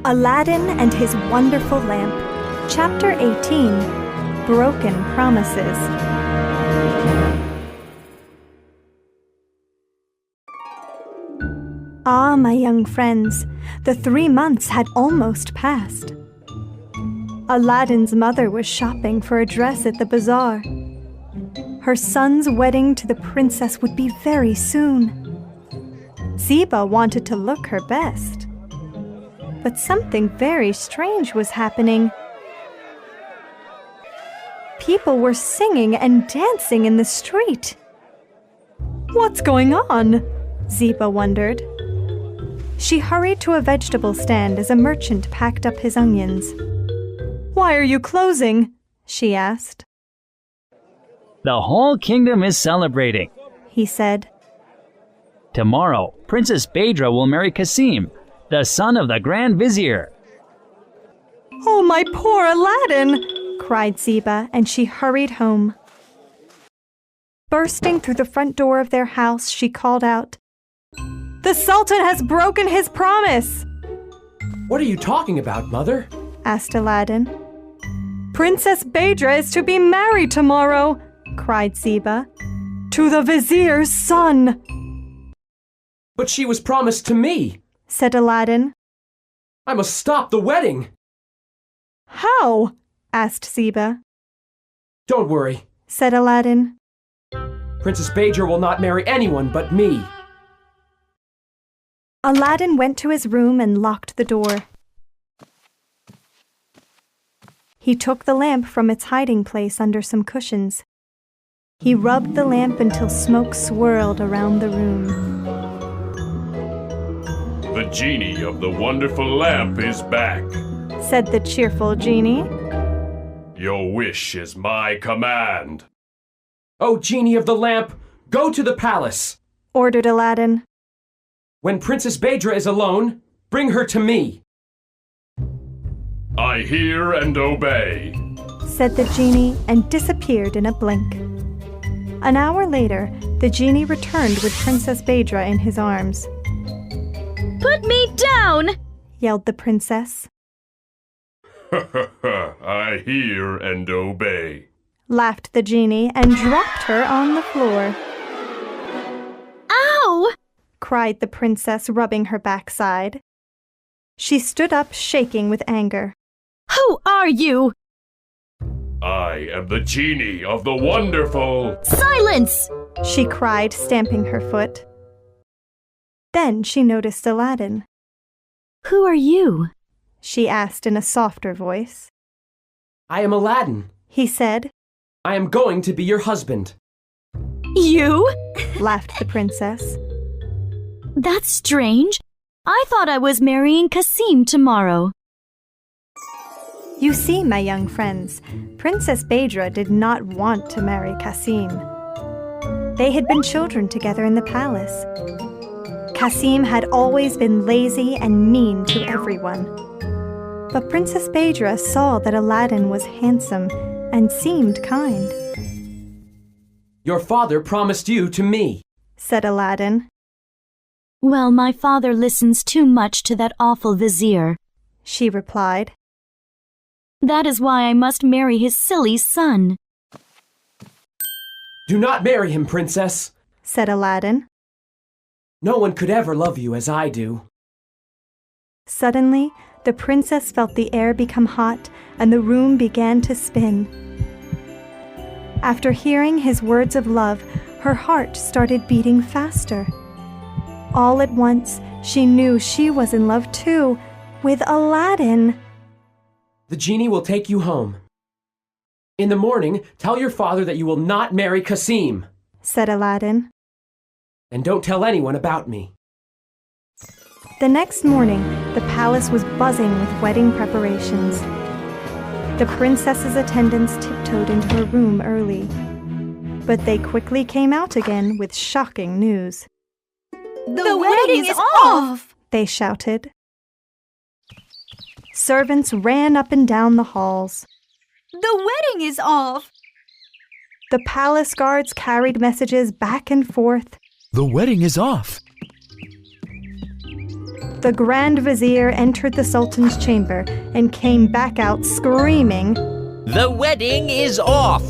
Aladdin and His Wonderful Lamp, Chapter 18, Broken Promises. Ah, my young friends, the 3 months had almost passed. Aladdin's mother was shopping for a dress at the bazaar. Her son's wedding to the princess would be very soon. Zeba wanted to look her best. But something very strange was happening. People were singing and dancing in the street. What's going on? Zeba wondered. She hurried to a vegetable stand as a merchant packed up his onions. "Why are you closing?" she asked. The whole kingdom is celebrating, he said. Tomorrow, Princess Badra will marry Kasim, the son of the Grand Vizier. "Oh, my poor Aladdin!" cried Zeba, and she hurried home. Bursting through the front door of their house, she called out, "The Sultan has broken his promise!" "What are you talking about, Mother?" asked Aladdin. "Princess Badra is to be married tomorrow," cried Zeba, "to the Vizier's son." "But she was promised to me," said Aladdin. "I must stop the wedding." "How?" asked Zeba. "Don't worry," said Aladdin. "Princess Badra will not marry anyone but me." Aladdin went to his room and locked the door. He took the lamp from its hiding place under some cushions. He rubbed the lamp until smoke swirled around the room. "The genie of the wonderful lamp is back," said the cheerful genie. "Your wish is my command." "Oh, genie of the lamp, go to the palace," ordered Aladdin. "When Princess Badra is alone, bring her to me." "I hear and obey," said the genie and disappeared in a blink. An hour later, the genie returned with Princess Badra in his arms. "Put me down!" yelled the princess. "I hear and obey," laughed the genie and dropped her on the floor. "Ow!" cried the princess, rubbing her backside. She stood up, shaking with anger. "Who are you?" "I am the genie of the wonderful—" "Silence!" she cried, stamping her foot. Then she noticed Aladdin. "Who are you?" she asked in a softer voice. "I am Aladdin," he said. "I am going to be your husband." "You?" laughed the princess. "That's strange. I thought I was marrying Kasim tomorrow." You see, my young friends, Princess Badra did not want to marry Kasim. They had been children together in the palace. Kasim had always been lazy and mean to everyone. But Princess Badra saw that Aladdin was handsome and seemed kind. "Your father promised you to me," said Aladdin. "Well, my father listens too much to that awful vizier," she replied. "That is why I must marry his silly son." "Do not marry him, princess," said Aladdin. "No one could ever love you as I do." Suddenly, the princess felt the air become hot and the room began to spin. After hearing his words of love, her heart started beating faster. All at once, she knew she was in love too, with Aladdin. "The genie will take you home. In the morning, tell your father that you will not marry Kasim," said Aladdin. "And don't tell anyone about me." The next morning, the palace was buzzing with wedding preparations. The princess's attendants tiptoed into her room early. But they quickly came out again with shocking news. The wedding is off! They shouted. Servants ran up and down the halls. The wedding is off! The palace guards carried messages back and forth. The wedding is off. The Grand Vizier entered the Sultan's chamber and came back out screaming, The wedding is off!